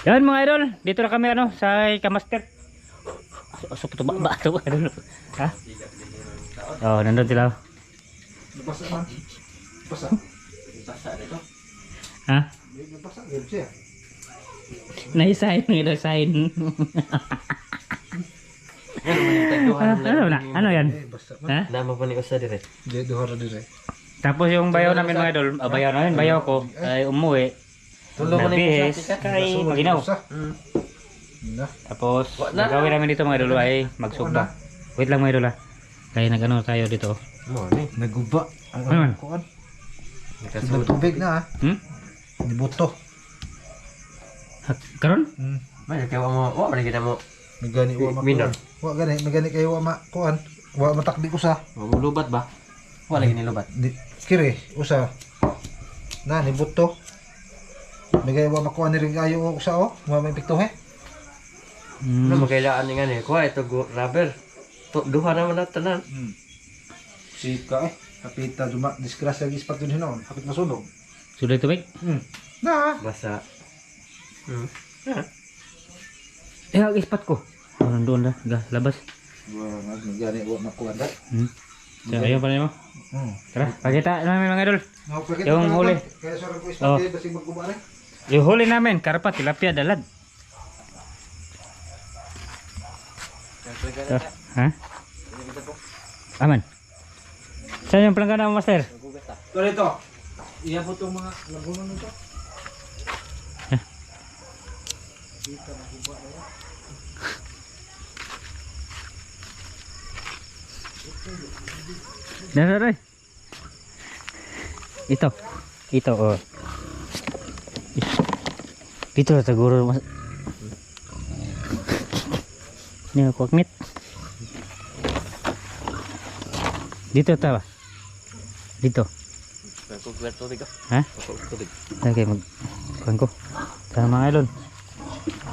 Yan mga idol, dito na kami ano sa Kamaster. Aso to ba to idol. Ha? Oh, nandun sila. Nabasa man. Basa. Basa dito. Ha? Nabasa gid siya. Naisahin ng sign. Ano yan? Basa Ha? man. Nama pa ni usa dire. Di duhara dire. Tapos yung bayaw namin mga idol, bayaw namin, bayaw ko ay umuwi. Tulo ko ni Nagbihis kay maginaw. Na. Tapos gagawin namin dito mga idol ay magsugba. Wait lang mga idol ha. Kaya nag-ano tayo dito. Mo ni. Naguba. Ano? Ang kuan. Sa tubig na Nibuto. Karon? May kay mo, wa man kita mo. Magani wa Minor. makuan. Wa gani, magani kay wa ma kuan. Wa matakbi usa. Mo lubat ba? Wala gini lubat. Di kiri usa. Na nibuto. Magay wa makuan ni ring ayo usa wa may piktuhe. Ano magkailangan ni ngani? Kuha ito rubber. To duha naman na tanan. Sika kapita duma disgrasya gi ispat din hinon. Kapit masunog. Sudah tubig? Na. Basa. Ispat ko. Oh, nandun na, labas. Wa magani wa makuan da. So, ayun pala mo. Tara, pakita namin mga idol. Yung Yung huli. Kaya sa ko Oh. ispat basig magkubare. Yung huli namin, karpa, tilapia, dalad. Ha? Aman. Saan yung planggana mo, master? Ito. Iabot yung mga lagunan nito. Daray. Ito oh. Dito na siguro mas. Ni ako akmit. Dito ta ba? Dito. Ko kuwet tubig ko. Ha? Ko tubig. Okay, mag kuan ko. Tara mga idol.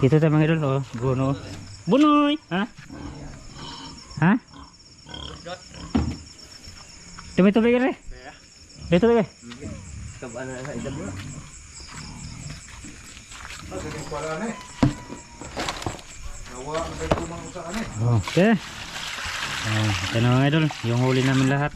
Dito ta mga idol oh, buno. Bunoy, ha? Ha? Tubig re. Dito be. Kabaan na sa idab mo. Kasi para na eh. Nawa ang ganito mga usaan eh. Okay. Ito na mga idol, yung huli namin lahat.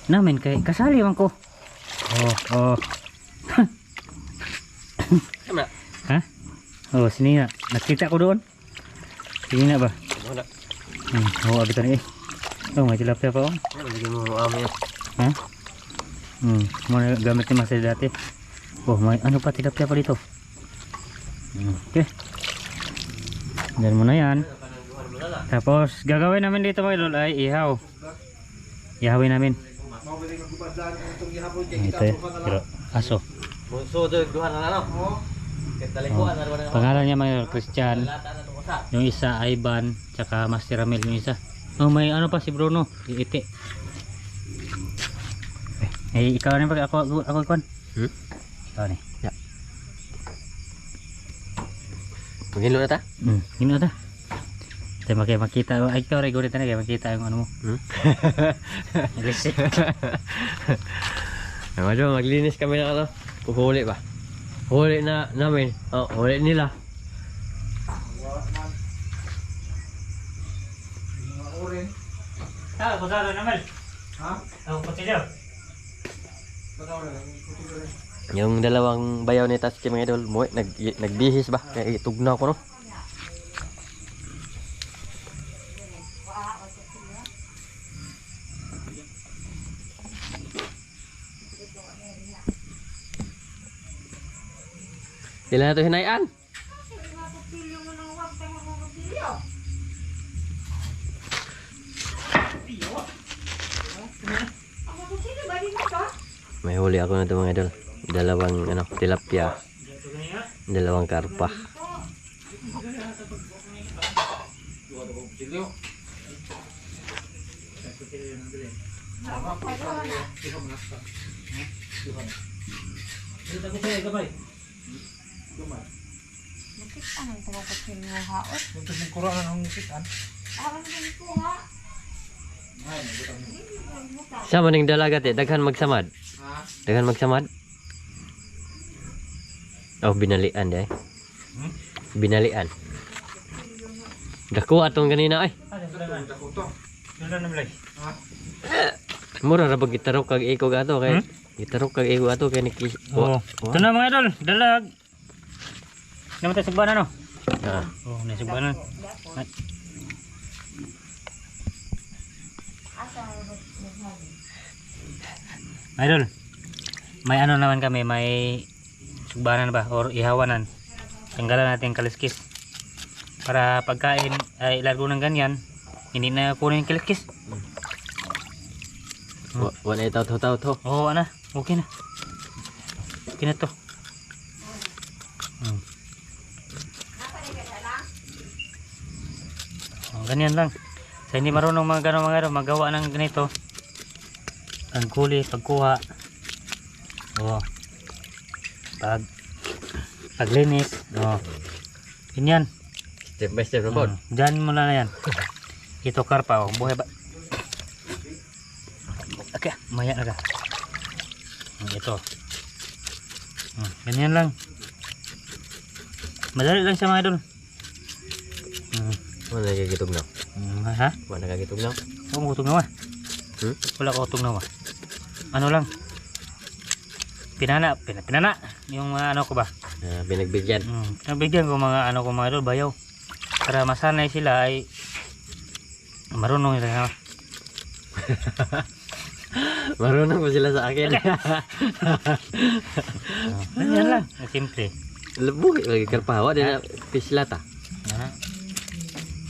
Namin kay kasali man ko. Oh. Tama. Ha? Oh, sini na. Nakita ko doon. Sini na ba? Wala. Abitan eh. Oh, may tilapia pa oh. Ano lagi mo amo. Ha? Muna gamit ni Master dati. Oh, may ano pa tilapia pa dito. Okay. Dan mo na yan. Tapos gagawin namin dito mga idol ay ihaw. Ihawin namin. Mabili ng gubadaan itong ihapon kay Ito eh. Pero aso. Muso duha na no. Ketalikuan na wala. Pangalan niya mga Christian. Yung isa Ivan, tsaka Master Ramel yung isa. Oh, may ano pa si Bruno, Iti. Ikaw ni pag ako kon. Ikaw ni. Ya. Mungkin lu ta? Gino ta. Tayo makita. Ay, ikaw rin gulit na makita yung ano mo. Reset. Ano, maglinis kami na ano. Puhuli ba? Huli na namin. Oh, huli nila. Ah, kusado naman. Ha? Ang kutilyo. Yung dalawang bayaw ni Tatsuki mga idol, nagbihis ba? Kaya itugnaw ko no. Sila na ito hinayan. May huli ako na ito mga idol. Dalawang ano, tilapia. Dalawang karpa. Anong taga kutsilyo haot? Yung tusing kurangan ang musikan. Awan din ko ha. Sa maning dalaga te, daghan magsamad. Daghan magsamad. Oh, binalian deh. Binalian. Dako atong ganina ay. Mura ra bag gitarok kag iko gato kay gitarok kag iko ato kay niki. Oh. Ito na mga idol, dalag. Naman tayo sugbanan no? Ah. Oh, nasugbanan. Idol, may ano naman kami, may sugbanan ba or ihawanan. Tanggalan natin yung kaliskis. Para pagkain ay ilargo ng ganyan, hindi na kunin yung kaliskis. Wala itaw to. Oo, ana, okay na. Okay na to. Oh, ganyan lang. Sa hindi marunong mga gano'ng mga magawa ng ganito. Pagkuli, pagkuha. Oh. Paglinis. Oh. Ganyan. Step by step robot. Diyan mo na yan. Ito karpa, oh. Buhay ba? Okay, maya na ka. Ito. Ganyan lang. Madali lang siya mga idol. Wala nagagitog na. Ha? Wala nagagitog na. Huwag mo utog na wa. Wala ko utog na wa. Ano lang. Pinana. Yung ano ko ba? Binagbigyan. Pinagbigyan ko mga ano ko mga idol, bayaw. Para masanay sila ay marunong nila na. Marunong pa sila sa akin. Ganyan lang. Simple. Lebuhi lagi karpawa din na pislata.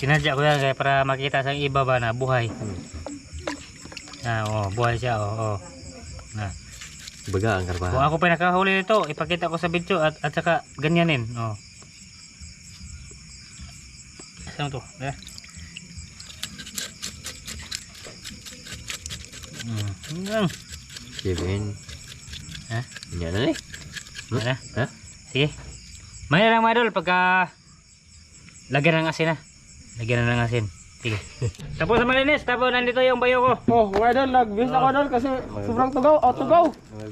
Sinadya ko yan kaya para makita sa iba ba na buhay. Buhay siya. Na. Baga ang Kung karpawa. ako pa nakahuli nito, ipakita ko sa video at saka ganyanin. Saan to? Hanggang. Sibin. Ha? Yan na eh. Ano? Ha? Sige. Maya lang mga idol pagka lagyan ng asin na. Lagyan na ng asin. Sige. Tapos sa malinis, tapos nandito yung bayo ko. Oh, mga idol, nag-bis ako idol kasi sobrang tugaw. Oh, tugaw.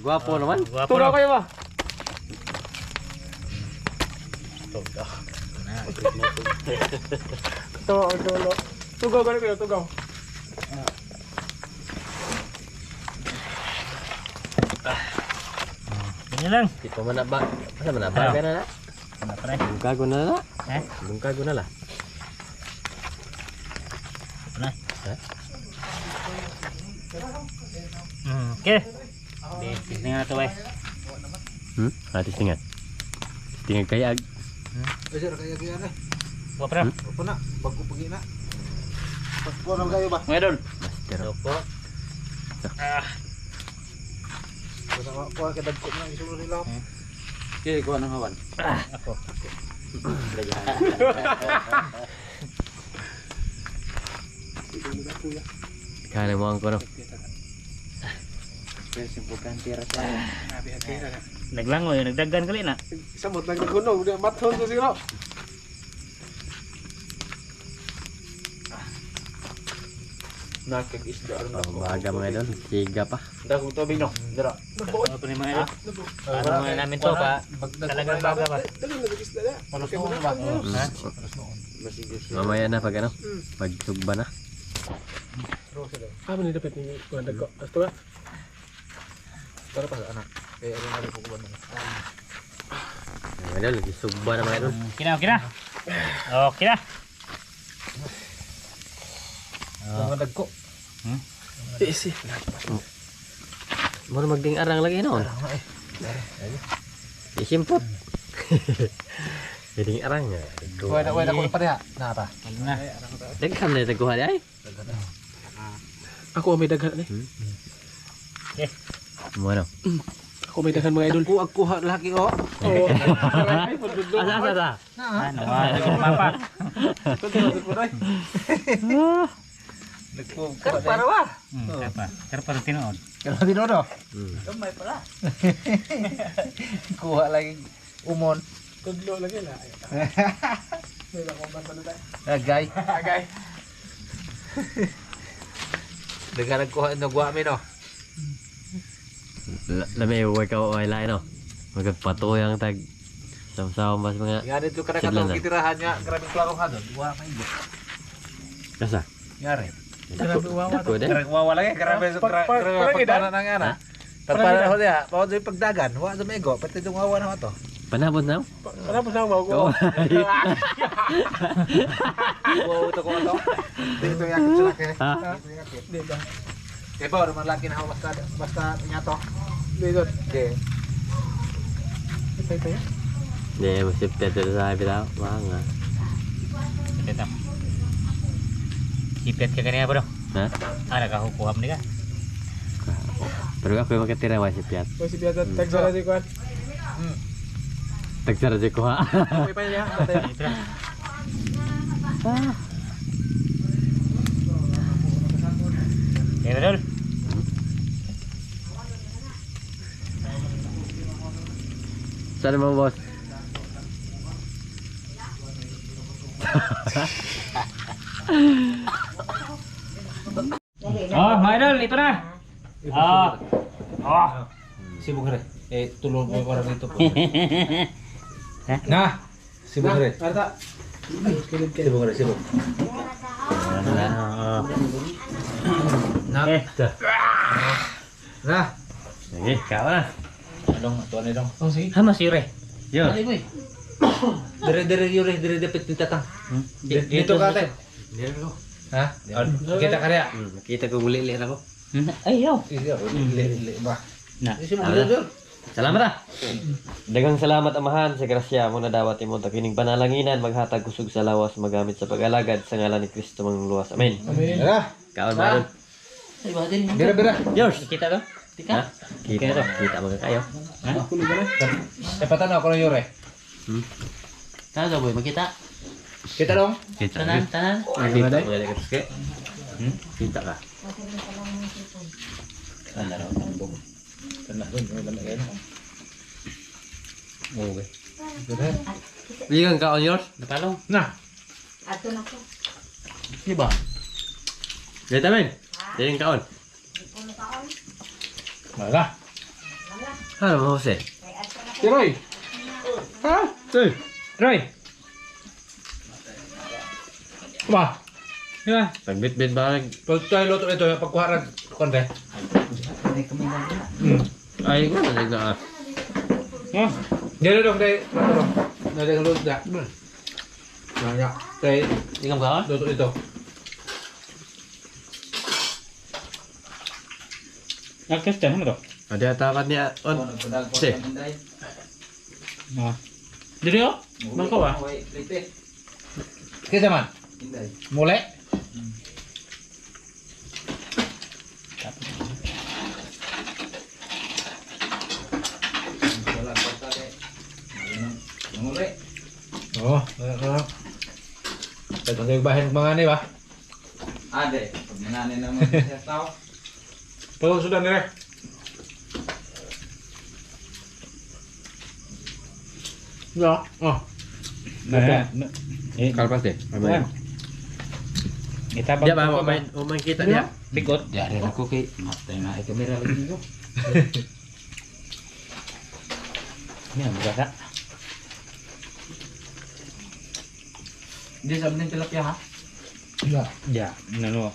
Gwapo naman. Guwapo Tugaw no? kayo ba? Tugaw, tugaw. Tugaw kayo, tugaw. Ganyan lang. Tipo manaba. Asa manaba ka na na? Ano pa rin? Bungkago na na. Eh? Bungkago na la. Ito na. Ha? Okay. Tingnan na ito eh. Atis tingad. Tingad kayag. Sir, kaya gyan eh. Buwa pa rin. Opo na, bago pagi na. Pagpuan kayo ba? Mga idol. Pero Opo. Basta kuha ka dagko na isulo nila. Okay, kuha ng hawan. Ako. kaya mo ang kono. Naglangoy, nagdagan kali na. Samot lang nagunog, mathon to siguro. Nakag-isda rin Oh, maaga mga idol. Siga pa. Dagong tubig no. Dira. Ano pa rin mga idol? Ano nga namin to pa? Talagang baga ba? Dali nag-isda na. Palos noon ba? Ha? Mamaya na pag ano. Pag sugba na. Kami ni dapat ni kuha dagko. Asto ba? Pero pa anak. Kaya ano na po kuwan. Mga idol, lagi sugba na mga idol. Okay na, okay na. Okay na. Mga dagko. Easy. Muna magding arang lagi noon. Isimpot. Ding arang nga. Wala ko pa diha. Na pa. Ano na? Daghan na taguha di ay. Ako may daghan ni. Mo ano? Ako may daghan mga idol. Ako kuha laki oh. Oh. Ay, pagdudlo. Asa. Ano? Lagi mapa. Karpara wa. Karpa rin tinood. Kalau di dodo. Gamay pala. Kuha lagi umon. Tudlo lagi na. Wala ko ba sa Agay. Agay. Dengan kuha no gua mi no. Lami uwi ka o ay lain no. Magpatuloy ang tag Sama-sama mas mga Yan ito kada Sidlan katong na. kitirahan nga, grabe klaro ha doon. Wa may ibo. kasa. Yari. Grabe wawa to. Dako din. Grabe wala lagi, grabe pagpana na nga na. Pagpana ho dia, pawod yung pagdagan, wa do may go, pati dong wawa na ho to. Panabot na. Ano pa sa mga ko? Wow, ito ko ano. Dito yakit sila kay. Ha? Dito yakit. Dito. Eh ba, naman laki na ho basta niya to. Dito. Okay. Ito yan. Hindi, masipit ito sa bitaw. Mga. Ito. Sipit ka kanina bro. Ha? Nakahukuham ni ka. Pero ako yung makatira masipit. Pwede siya tagsara di kuan. Tagsara di ko ha. May pa niya. Ito na. Okay, Dol. Saan mo boss? Oh, mga idol, ito na. Oh. Oh. Sibuk re. Tulong mo orang dito po. Nah, sibuk re. Arta. Sibuk re, sibuk. Oh. Nah. Eh, Nah. sige, kau na. Dong, tuan ni dong. Oh sige. Hama si Ure. Yo. Dire yure, dire dapat ditatang. Dito ka ate. Ha? Kita ka rin. Kita ko muli-li ako. Ay, yo. Ile ba? Na. Salamat ah. Daghang salamat amahan sa grasya mo na dawat imong takining panalanginan maghatag kusog sa lawas magamit sa pag-alagad sa ngalan ni Kristo mangluwas. Amen. Amen. Dara. Kaon ba? Bira. Yours. Kita to? Ha? Kita to. Kita mga kayo. Kulo ba na? Dapat ako ng yure. Tahu boy, makita. Kita dong. Kita. Tanan. Kita mga kaske. Kita ka. Ano raw tambong. Kana doon, wala kayo. Okay. Bilang kaon yours? Napalong. Nah. Di ba? Dito men. Bilang kaon. Wala. Ano mo Jose? Tiroy. Ha? Hey. Roy. Ba. Di ba? Pagbit-bit ba Pag tayo luto ito, pagkuharag konti. ay nga na. Oh. Dito dong dai. Dai luto da. Nanya. Dai Tingam kaon? luto ito. Nagkasta mo to. Ada takat niya on. Si. Oh. Dili oh. Bangko ba? Kaya man. Mulai. Oh, Ito yung bahin mga ni ba? Ade, pag nanay naman sa tao. Pagod sudah nire. Ya, oh. Nah. Eh, Kalpas deh. Ayan. Itabang Dia ba main kita dia. Pikot. Dari aku kay matay na ay kamera lagi ko. Yan, maganda. Di sabi ng tilapia ha. Ya, Ya, nano,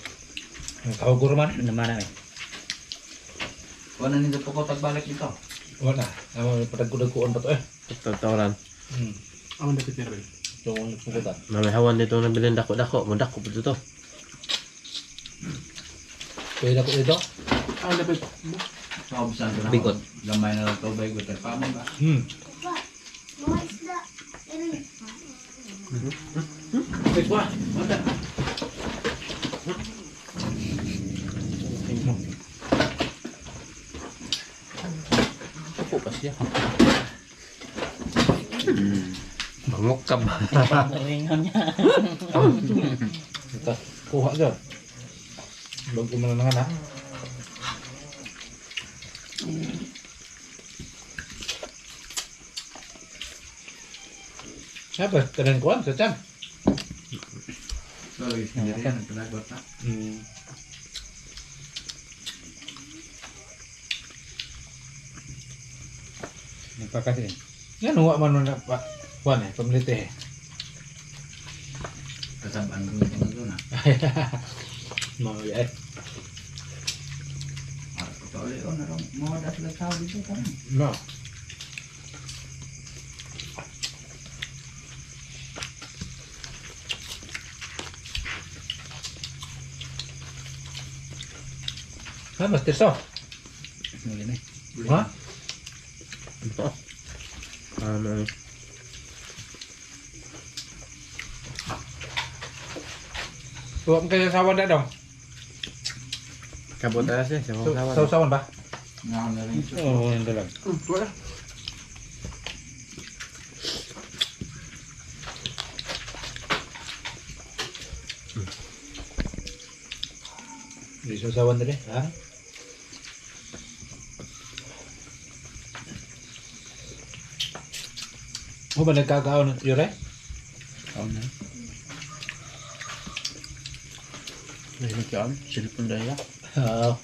kau gurman. naman eh. Wala nito po ko tagbalik dito. Wala. Naman patagkudaguan pa to eh. Tawran. Aman dapat pero. Yung pukutan. May hawan dito na bilin dako-dako. Mundako po dito. Pwede ako dito? Aman dapat. Kaubisan ko na. Bikot. Gamay na lang tubay ko tayo pa mo ba? Wait, wah. Mata. Ako pa siya. Mangukab. Ringan niya. Kita kuha dyan. Bago mo na nga na. Siapa? Keren kuan, secam. Sorry, sendirian talagot na. Nagpakasih. Yan, huwag man na pa. Kuan eh, pamilite eh. Kasabaan ko ito na doon ah. Mga eh. Ito ulit o na mga dasla tao dito kami. No. Ha, Mas Tirso? Ngayon eh. Ha? Ito. Huwag mo kayo sawan na daw. Kabot alas eh, sa mga kawan. Sausawan ba? Nga ako na rin. Oo, yung dalag. Wala. Hindi sausawan na rin, ha? Mo ba nagkakaon yure? Ako na. May nagkaan. Silpon dahil. Oo.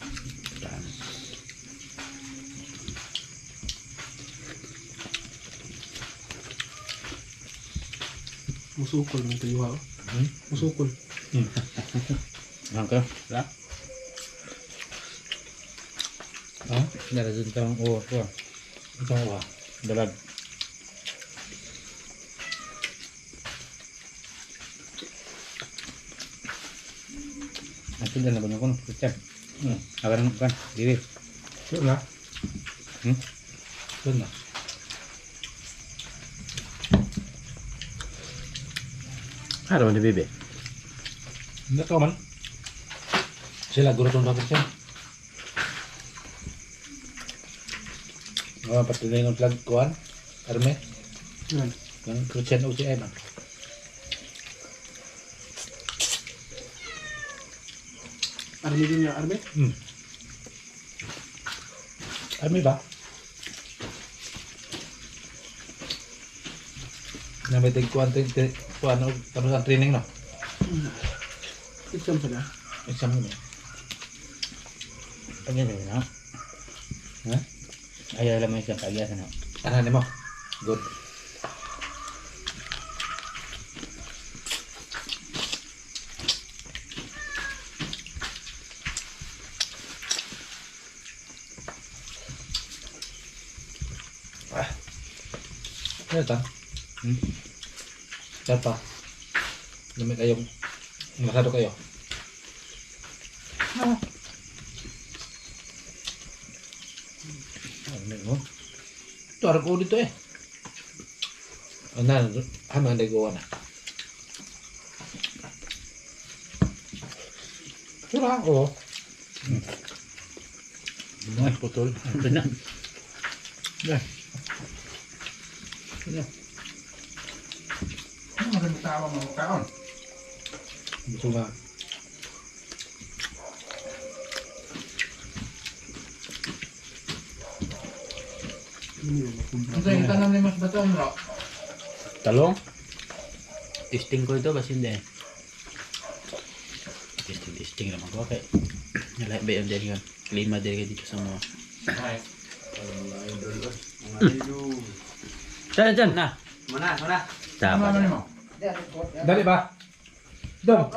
Musukol ng tuyo ha. Musukol. Ang ka? Wala? Ha? Dala dun tayong uwa ko. Ito nga ba? Dalag. Asin dala ba niyo ko? Kutsap. Agar kan? Dili. Yun na. Hmm? Yun na. Ano ni Bibi? Hindi ka man. Sila guro itong dapat siya. Mga patuloy ng flag kuhan. Arme. Yan. Yung Christian OCM. Army din niya, army. Arme ba? Na may tigkuhan tapos ang training no? Exam sila. Exam mo. Pagyan rin na. Ha? Ayaw alam mo yung pagyan na. Ano mo? Good. Ano ito? Saan pa? Lamig kayong masado kayo. Ano mo? Ito, harap ko dito eh. Ano, hama na gawa na. Sura, oo. Ay, putol. Ito na. Yan. Ano maganda tawa mga kaon? Gusto nga. Ito yung tanong ni Mas Batong Ro. Talong? Testing ko ito kasi hindi. Testing naman ko. Okay. Nalay ba yung din yun? Klima din dito sa mga. Diyan. Na. Mana. Tama. Ano mo? Dali ba? Dong.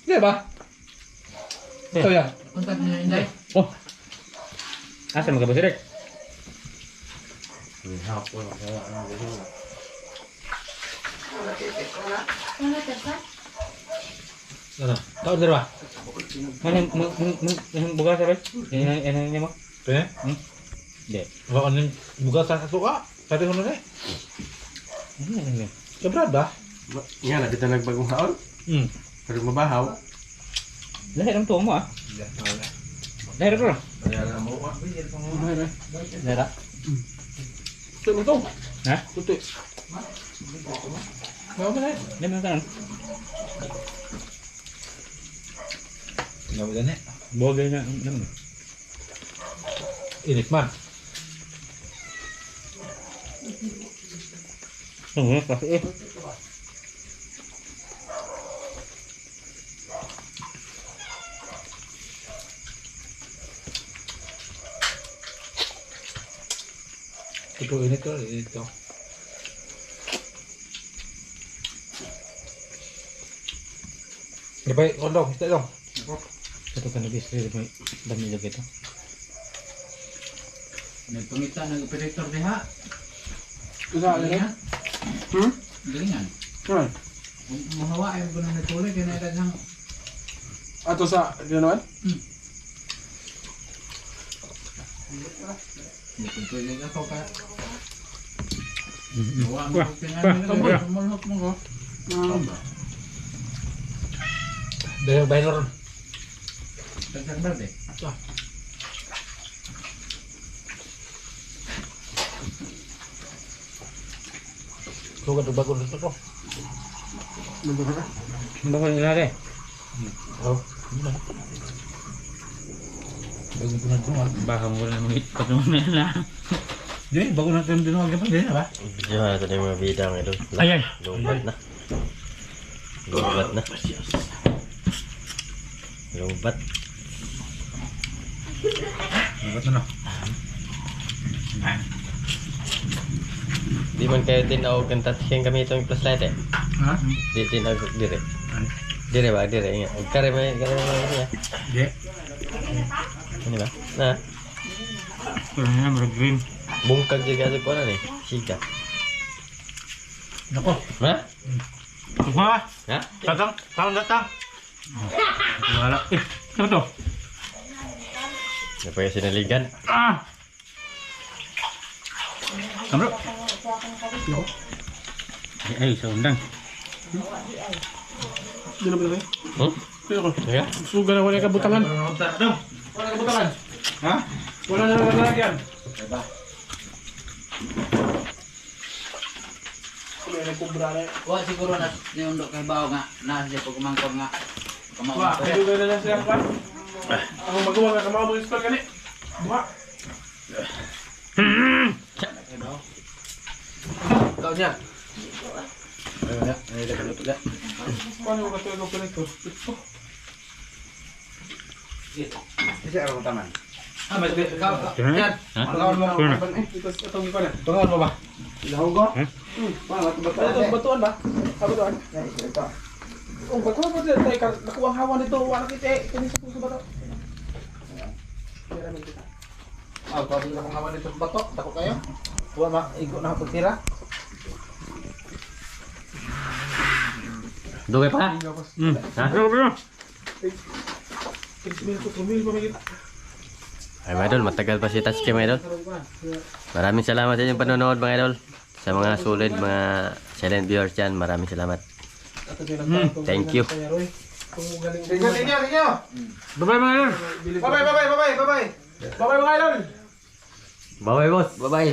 Dali ba? Ito yan. Kontak niyo Inday. Oh. Asa magkabas direk? Ano? Taon dali ba? Ano yung bugas sa rin? Yan mo? Eh? Hindi. Wala ka nang bugas sa ato ka. Tadi ko na eh. Ano? Sobrad ba? Nga na, kita nagbagong haon. Pero mabahaw. Lahir ang tuwa mo ah. Lahir bro. Kaya na mo. Lahir ah. Ito mo to. Ha? Tuti. Wala mo na eh. Lahir mo kanan. Wala mo na eh. Bogay na. Ano? Init man. Kasi eh. Ito, init ko. Init ko. Di ba, kondong, ito dong. Ito kan lebih sering dami lagi ito. Nagpangita ng operator diha. Usa ano? Galingan. Galingan. Ano? Mahawa ay bunang natuloy kaya na ng Ato sa ganoon? tuloy ka ko ka. Mahawa mo pingan mulhok mo ko. Dahil bayan ron. Dagsang berde. Sugat o bago nito to. Bago nila ke. Oh, gimana? Bago ko nito nga. Baka mo na mga patungin nila. Jadi, bago natin din mga ganyan, ba? Video na ito yung mga bida ng idol. Ayan. Lubat na. Lubat na. Lubat. Ba't na? Di man kayo tinawag ng touchscreen kami itong flashlight eh. Ha? Di tinawag dire. Dire ba? Dire. Kare may niya. Di. Ano ba? Na. Wala na marag green. Bungkag juga sa kuwan eh. Sika. Nako. Ha? Kuha. Ha? Datang, tahun datang. Wala. Ano to? Ano pa yung sinaligan? Ah. Kamro. Ay, sa undang. Di na ba? Hmm? Pero ko. Sige. Suga na wala ka butangan. Wala ka butangan. Ha? Wala na lalagyan. Wala na kubra na. Wa siguro na niundok kay bawo nga na siya pag kumangkor nga. Wa, suga na lang siya pa. Ako magawa nga kamao mo iskol gani. Wa. Kau niya. Ayun na. Ayun na kaluto na. Paano ba ito operator? Ito. Kasi araw mo taman. Ah, mas kau. Yan. Tungawin mo. Ito itong iko na. Tungawin mo ba? Ilahog ko. Ito batuan ba? Batuan. Ito. Oh, batuan ba dito? Tay nakuha ang hawa nito. Wala kita eh. Kani sa puso bato. Ah, kau bilang kung hawan ito bato. Takot kayo? Tuwa ma. Igo na ako tira. Dugay pa? Ha? Bro. 3,000 pa may kita. Ay mga idol, matagal pa si touchscreen mga idol. Maraming salamat sa inyong panonood mga idol. Sa mga solid, mga silent viewers dyan, maraming salamat. Thank you. Inyo. Bye-bye mga idol. Bye-bye. Bye-bye mga idol! Bye-bye boss. Bye-bye.